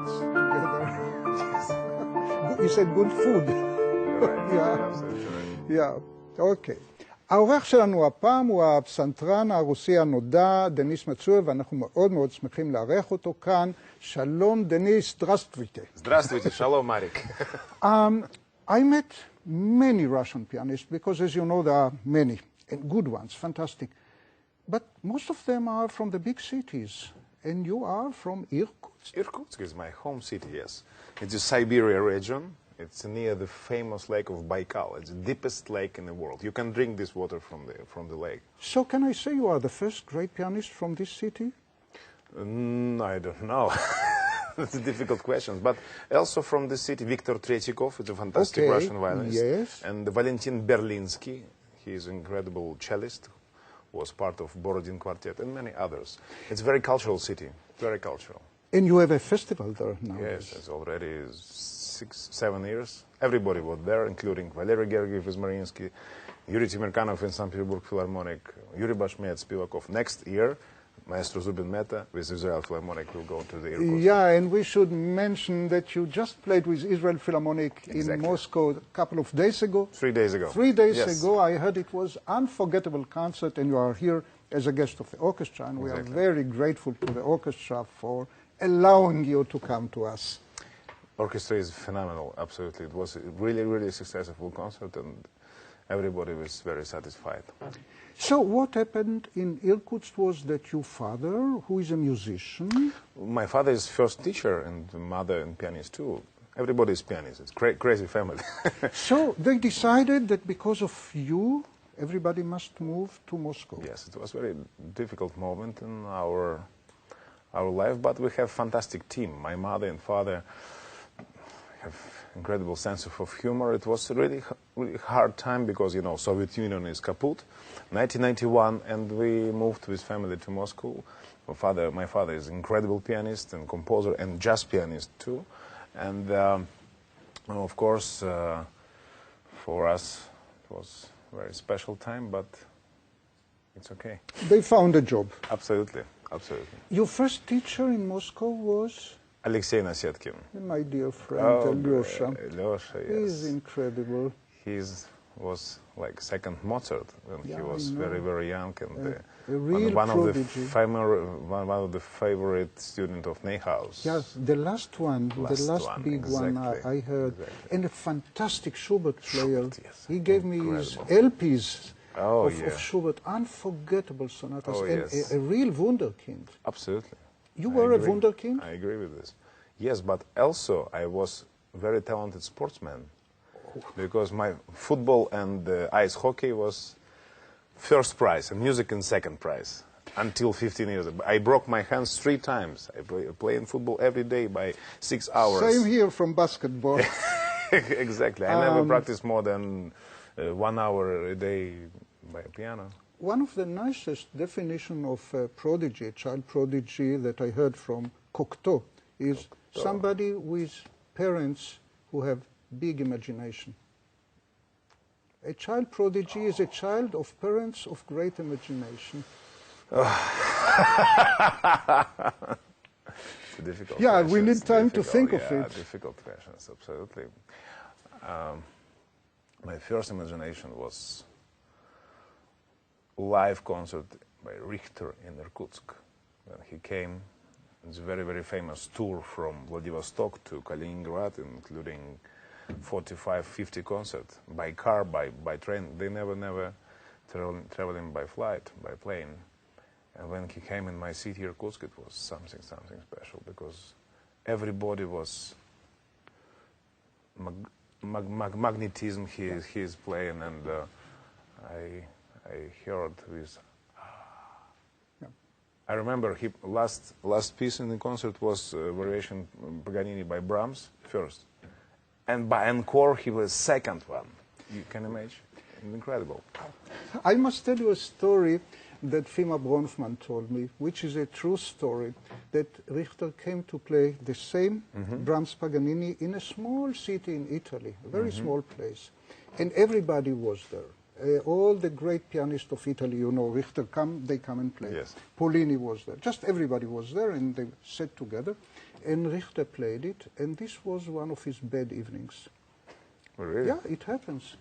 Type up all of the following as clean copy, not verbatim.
restaurants together. You said good food. Right. Yeah. Absolutely right. Yeah, אוקיי. האורח שלנו הפעם הוא הפסנתרן הרוסי הנודע, דניס מצואב, ואנחנו מאוד מאוד שמחים לארח אותו כאן. שלום, דניס, здравствуйте. Здравствуйте, шалом, Марик. I met many Russian pianists, because as you know, there are many, and good ones, fantastic. But most of them are from the big cities, and you are from Irkutsk. Irkutsk is my home city, yes. It's the Siberia region. It's near the famous lake of Baikal. It's the deepest lake in the world. You can drink this water from the lake. So can I say you are the first great pianist from this city? I don't know. That's a difficult question. But also from the city, Viktor Tretyakov, it's a fantastic Russian violinist. Yes. And Valentin Berlinsky, he is an incredible cellist, was part of Borodin Quartet, and many others. It's a very cultural city, very cultural. And you have a festival there now. Yes, it's already 6-7 years. Everybody was there, including Valery Gergiev из Mariinsky, Yuri Timirkanov in St. Petersburg Philharmonic, Yuri Bashmet, Spivakov. Next year, Maestro Zubin Mehta with Israel Philharmonic will go to the Irkutsk. Yeah, and we should mention that you just played with Israel Philharmonic in Moscow a couple of days ago. 3 days ago. 3 days ago, I heard it was unforgettable concert, and you are here as a guest of the orchestra, and we are very grateful to the orchestra for allowing you to come to us. Orchestra is phenomenal, absolutely. It was a really, really successful concert, and everybody was very satisfied. So what happened in Irkutsk was that your father, who is a musician... My father is first teacher, and mother and pianist too. Everybody is pianist. It's a crazy family. So they decided that because of you, everybody must move to Moscow. Yes, it was a very difficult moment in our life, but we have fantastic team. My mother and father have incredible sense of humor. It was a really hard time because, you know, Soviet Union is kaput. 1991, and we moved with family to Moscow. My father is an incredible pianist and composer and jazz pianist too. And of course, for us, it was a very special time, but it's okay. They found a job. Absolutely, absolutely. Your first teacher in Moscow was? Alexei Nasetkin. My dear friend, Alyosha. Alyosha, yes. He's incredible. He was like second Mozart when he was very, very young, and a real one prodigy. One of the favorite students of Neuhaus. Yes, the last one, the last big one I heard. And a fantastic Schubert player. Schubert, yes. He gave me his LPs of Schubert, unforgettable sonatas, and a real wunderkind. Absolutely. You were a wunderkind? I agree with this. Yes, but also I was a very talented sportsman, because my football and ice hockey was first prize and music in second prize until 15 years ago. I broke my hands 3 times. I play in football every day by 6 hours. Same here from basketball. Exactly. I never practiced more than 1 hour a day by piano. One of the nicest definitions of a prodigy, a child prodigy, that I heard from Cocteau is somebody with parents who have big imagination. A child prodigy is a child of parents of great imagination. It's a difficult question. We need time to think of it. Difficult questions, absolutely. My first imagination was live concert by Richter in Irkutsk. When he came, it's a very, very famous tour from Vladivostok to Kaliningrad, including 45, 50 concerts by car, by train. They never traveling by flight, by plane. And when he came in my city, Irkutsk, it was something special, because everybody was magnetism he is playing, and I heard with. I remember last piece in the concert was variation Paganini by Brahms first, and by encore he was second one. You can imagine, incredible. I must tell you a story that Fima Bronfman told me, which is a true story, that Richter came to play the same Brahms Paganini in a small city in Italy, a very small place, and everybody was there. All the great pianists of Italy, you know, Richter, they come and play. Yes. Paulini was there. Just everybody was there, and they sat together. And Richter played it, and this was one of his bad evenings. Really? Yeah, it happens.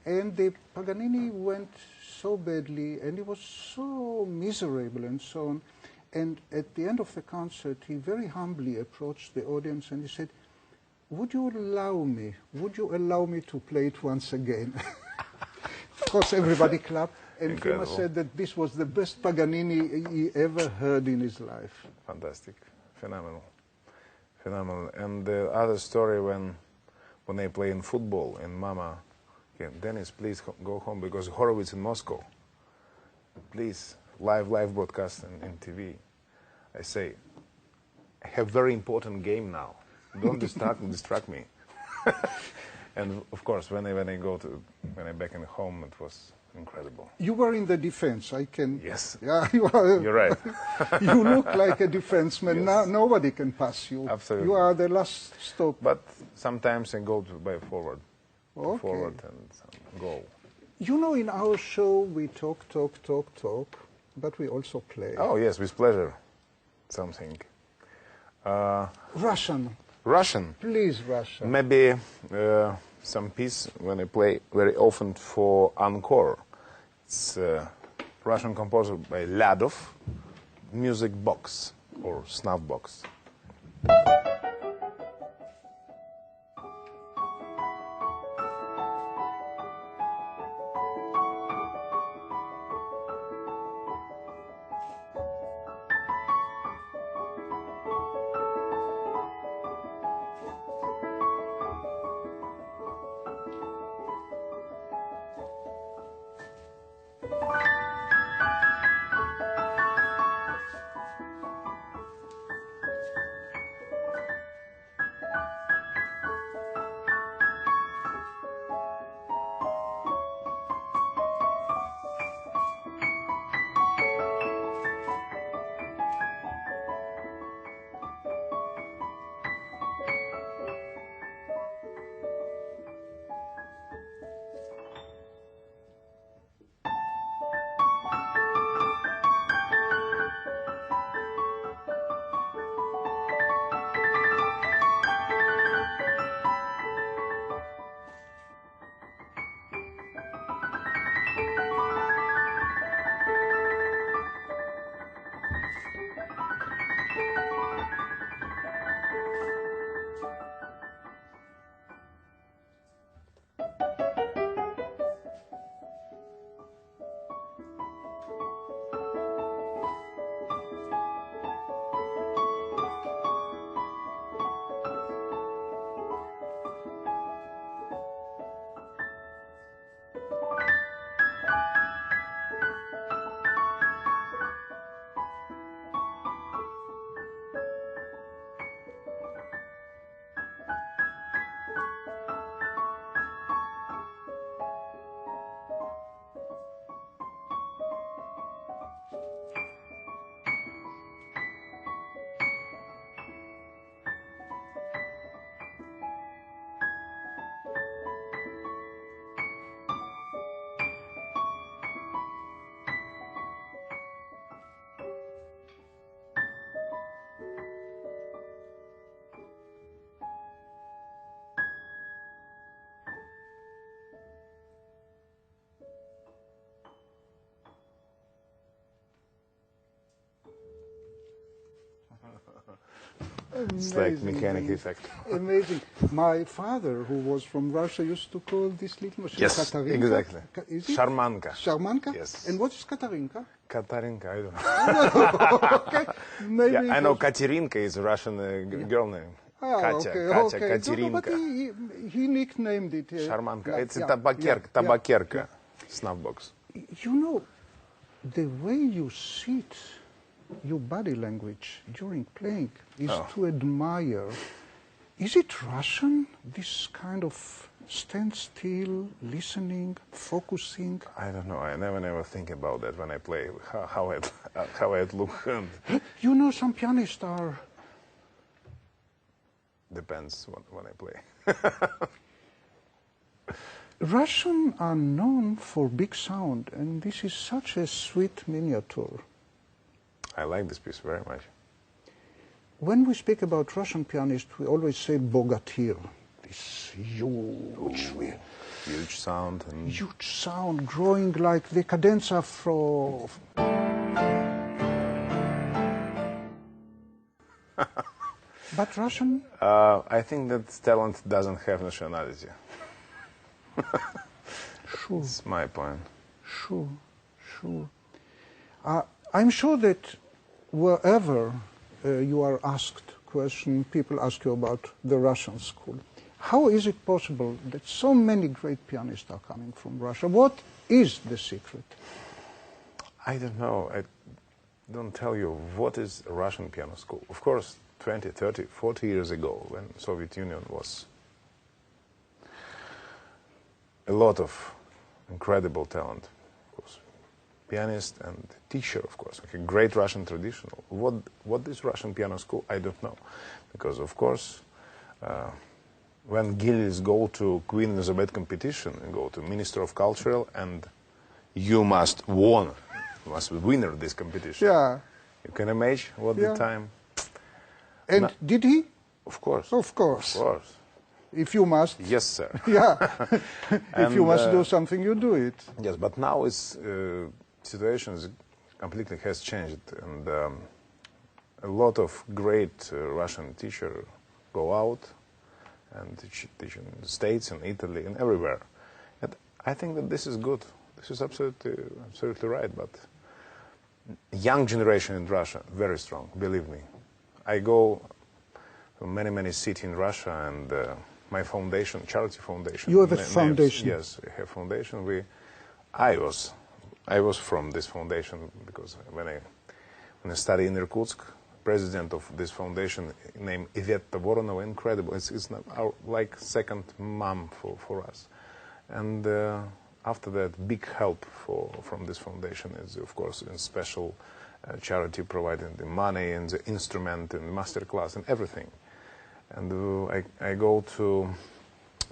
And the Paganini went so badly, and he was so miserable and so on. And at the end of the concert, he very humbly approached the audience and he said, would you allow me to play it once again? Of course, everybody clapped, and Fima said that this was the best Paganini he ever heard in his life. Fantastic. Phenomenal. Phenomenal. And the other story when they play in football, and Mama, Dennis, please go home because Horowitz in Moscow. Please, live broadcast in TV. I say, I have very important game now. Don't distract me. And of course, when I back in home, it was incredible. You were in the defense. I can. Yes. Yeah, You're right. You look like a defenseman. Yes. Now nobody can pass you. Absolutely. You are the last stop. But sometimes I go by forward. Okay. Forward and go. You know, in our show we talk, but we also play. Oh yes, with pleasure. Something. Russian. Russian. Please, Russian. Maybe some piece when I play very often for encore. It's a Russian composer by Ladov, Music Box or Snuff Box. It's like mechanic effect. Amazing. My father, who was from Russia, used to call this little machine Katarinka. Exactly. Is it? Sharmanka. Sharmanka? Yes. And what is Katarinka? Katarinka, I don't know. Okay. Maybe yeah, I know Katerinka is a Russian girl name. Katya, Katerinka. No, but he nicknamed it. Sharmanka. Like, It's a tabakerka, snuff box. You know, the way you sit, your body language during playing is to admire. Is it Russian, this kind of stand still, listening, focusing? I don't know. I never think about that when I play, how it look. And You know, some pianists are... depends when I play. Russian are known for big sound, and this is such a sweet miniature. I like this piece very much. When we speak about Russian pianists, we always say bogatir. This Huge sound. And huge sound, growing like the cadenza from... But Russian? I think that talent doesn't have nationality. Sure. That's my point. Sure, sure. I'm sure that wherever you are asked question, people ask you about the Russian school. How is it possible that so many great pianists are coming from Russia? What is the secret? I don't know. I don't tell you what is a Russian piano school. Of course, 20, 30, 40 years ago, when Soviet Union was a lot of incredible talent, of course, pianist and teacher, of course, like a great Russian traditional. What is Russian piano school? I don't know, because of course, when Gillies go to Queen Elizabeth competition and go to Minister of Cultural, and you must win, you must be winner of this competition. Yeah. You can imagine what the time. And did he? Of course. Of course. Of course. If you must. Yes, sir. Yeah. If you must do something, you do it. Yes, but now it's situation completely has changed, and a lot of great Russian teachers go out and teach in the States and Italy and everywhere. And I think that this is good. This is absolutely right. But young generation in Russia, very strong, believe me. I go to many cities in Russia, and my foundation, charity foundation. You have a foundation? Yes, I have foundation. I was from this foundation because when I studied in Irkutsk, president of this foundation named Iveta Voronova, incredible. It's our like second mom for us. And after that, big help from this foundation is, of course, in special charity providing the money and the instrument and master class and everything. And I go to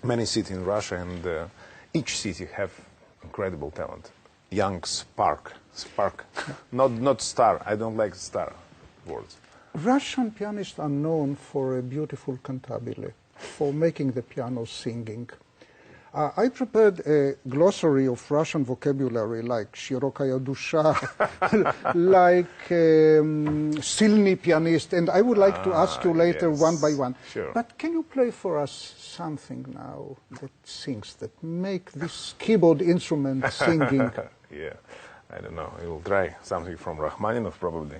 many cities in Russia, and each city have incredible talent. Young spark, not star. I don't like star words. Russian pianists are known for a beautiful cantabile, for making the piano singing. I prepared a glossary of Russian vocabulary like «shirokaya dusha», like «silny pianist», and I would like to ask you later one by one. Sure. But can you play for us something now that sings, that make this keyboard instrument singing? Yeah, I don't know. I will try something from Rachmaninoff probably.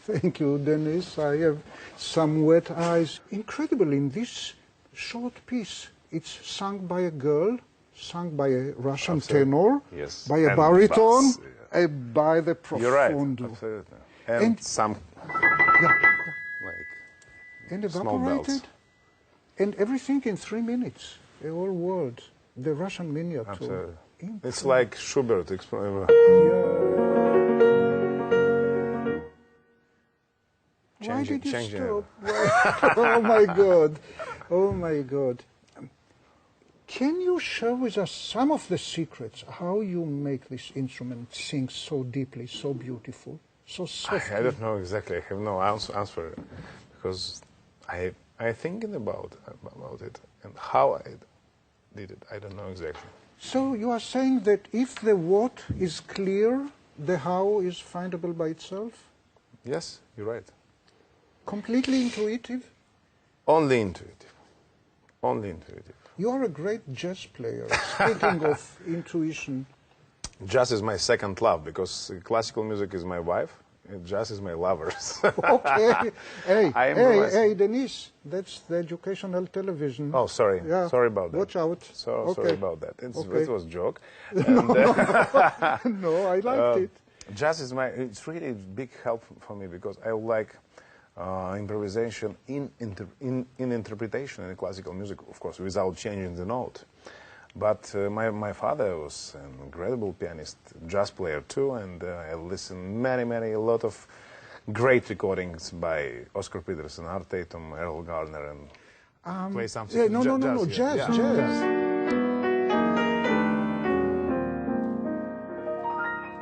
Thank you, Denis. I have some wet eyes. Incredible, in this short piece, it's sung by a girl, sung by a Russian tenor, yes, by a baritone, bass, and by the profundo. You're right, absolutely. And some, like, and small bells. evaporated. And everything in 3 minutes, the whole world, the Russian miniature. Absolutely. It's like Schubert. Why did you stop? Oh my God. Oh my God. Can you share with us some of the secrets, how you make this instrument sing so deeply, so beautiful, so softly? I don't know exactly. I have no answer because I thinking about it and how I did it. I don't know exactly. So you are saying that if the what is clear, the how is findable by itself? Yes, you're right. Completely intuitive? Only intuitive. Only intuitive. You are a great jazz player. Speaking of intuition. Jazz is my second love because classical music is my wife and jazz is my lovers. Okay. Hey, Denis, that's the educational television. Oh, sorry. Yeah. Sorry about that. Watch out. Sorry about that. It was a joke. No, I liked it. Jazz is it's really a big help for me because I like improvisation in interpretation in classical music, of course, without changing the note. But my father was an incredible pianist, jazz player too, and I listened a lot of great recordings by Oscar Peterson, Art Tatum, Earl Garner, and play something. Yeah, jazz.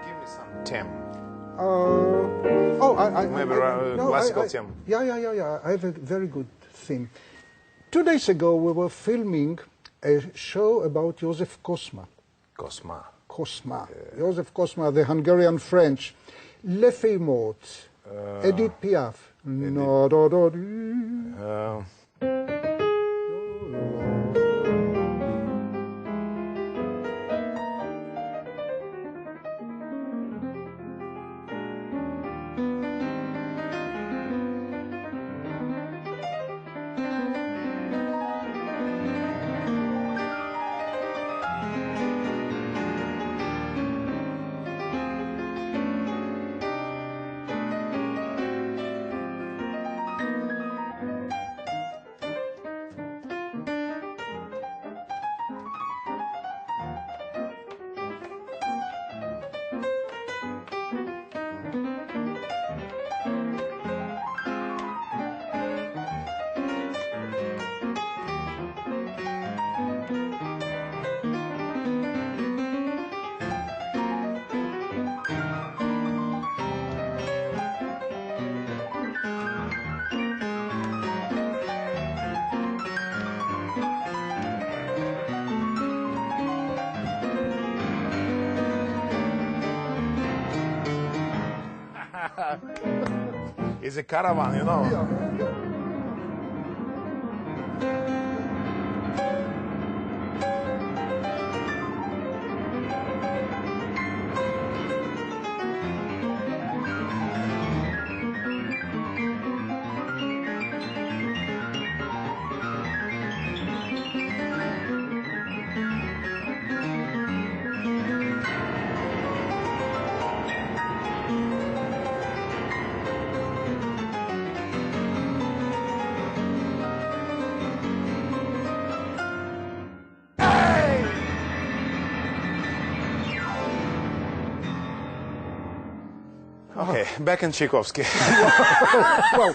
Give me some theme. Classical theme. Yeah. I have a very good theme. 2 days ago, we were filming a show about Joseph Kosma. Kosma. Yeah. Joseph Kosma, the Hungarian French. Le Feuille Morte, Edith Piaf. It's a caravan, you know. Okay, back in Tchaikovsky. Well,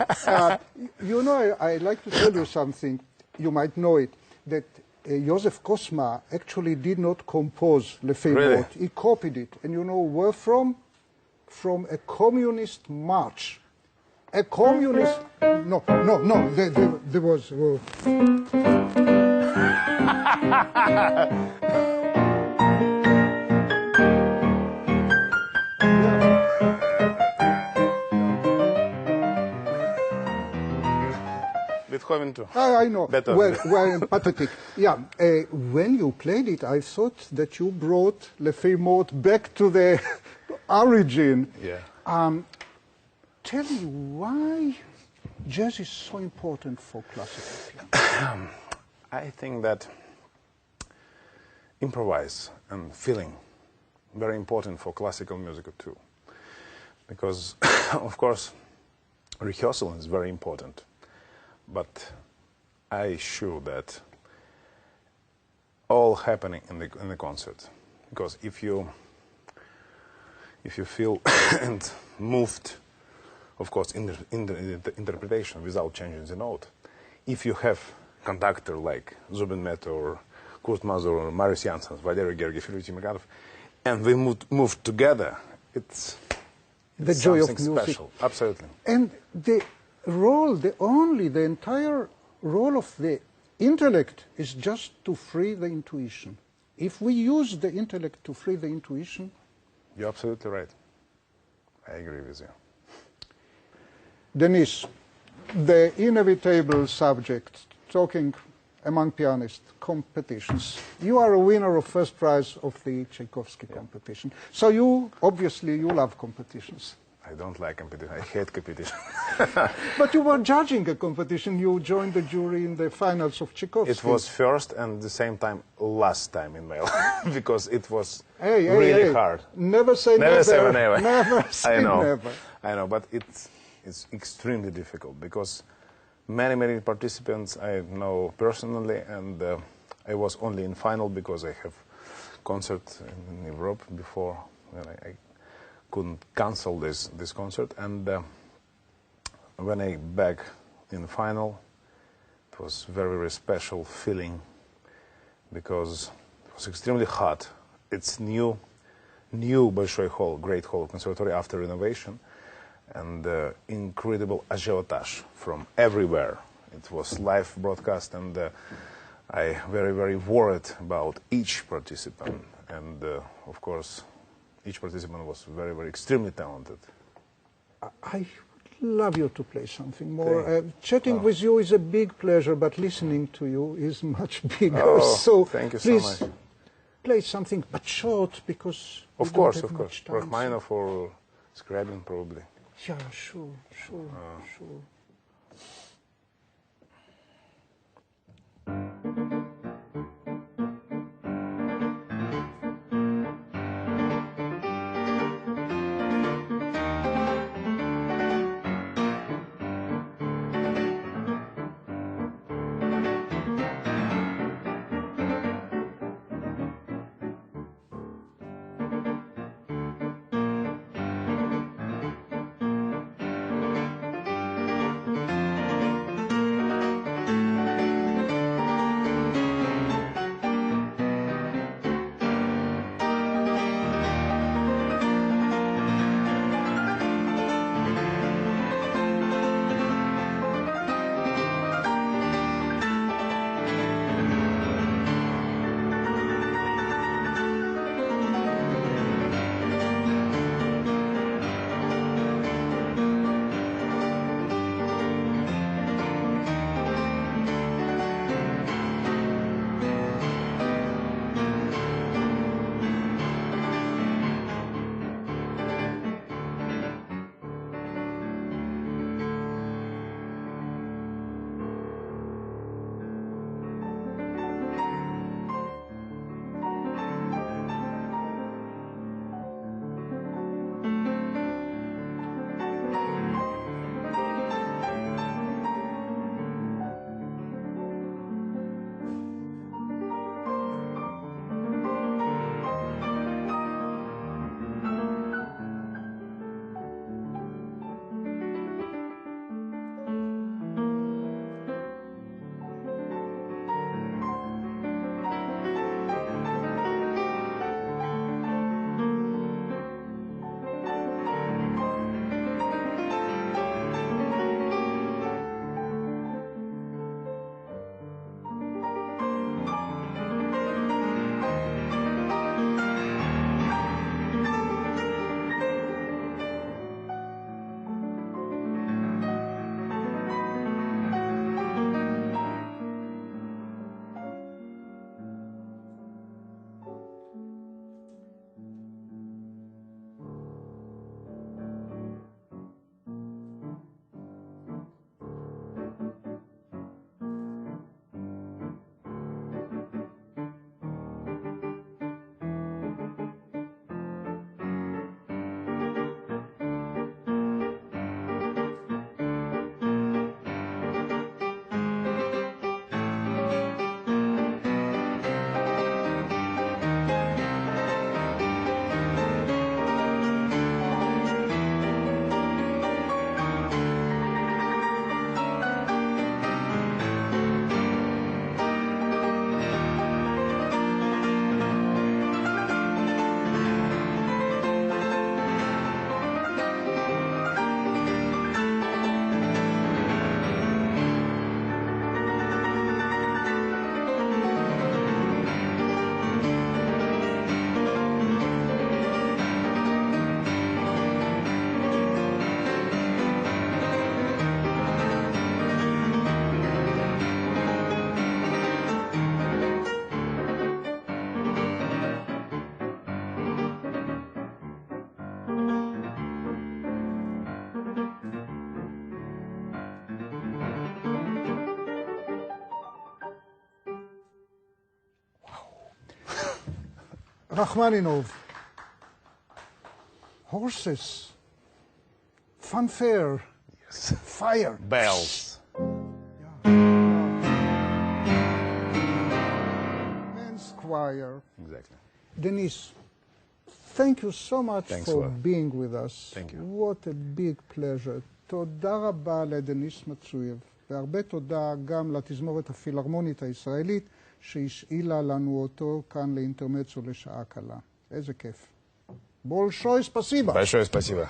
you know, I'd like to tell you something. You might know it, that Joseph Kosma actually did not compose Le Feuille Really? Morte. He copied it. And you know where from? From a communist march. A communist... No, there was... Beethoven too. I know. Better. Well, pathetic. Yeah, when you played it, I thought that you brought Le Feuille Morte back to the origin. Yeah. tell me why jazz is so important for classical piano. I think that improvise and feeling very important for classical music too, because of course rehearsal is very important, but I sure that all happening in the concert, because if you feel and moved, of course, in the interpretation without changing the note, if you have conductor like Zubin Mehta or Kurt Mazur or Marius Janssens, Valery Gergiev, Mikhailov, and we move together, it's the joy of music. Special. Absolutely. And the role, the entire role of the intellect is just to free the intuition. If we use the intellect to free the intuition... You're absolutely right. I agree with you. Denis, the inevitable subject, talking among pianists, competitions. You are a winner of first prize of the Tchaikovsky competition. So you, obviously, you love competitions. I don't like competition. I hate competition. But you were judging a competition. You joined the jury in the finals of Tchaikovsky. It was first and at the same time last time in my life, because it was really hard. Never say never. Never say never. Never say never. I know, but it's extremely difficult, because many participants I know personally, and I was only in final because I have concert in Europe before, and I couldn't cancel this concert. And when I back in the final, it was very special feeling, because it was extremely hot. It's new Большой hall, great hall, conservatory after renovation, and incredible agiotage from everywhere. It was live broadcast, and I very worried about each participant, and of course each participant was very extremely talented. I would love you to play something more. Chatting with you is a big pleasure, but listening to you is much bigger. Oh, so thank you please so much. Play something, but short, because of course. Rachmaninoff or Scriabin probably. Yeah, sure. Rachmaninov. Horses. Fanfare. Yes. Fire. Bells. Men's choir. Exactly. Denis, thank you so much Thanks for a lot. being with us. Thank you. What a big pleasure. תודה רבה לדניס מצויב, והרבה תודה גם לתזמורת הפילהרמונית הישראלית שהשאילה לנו אותו כאן לאינטרמצו לשעה קלה. איזה כיף. בולשוי ספסיבה. Большое спасибо.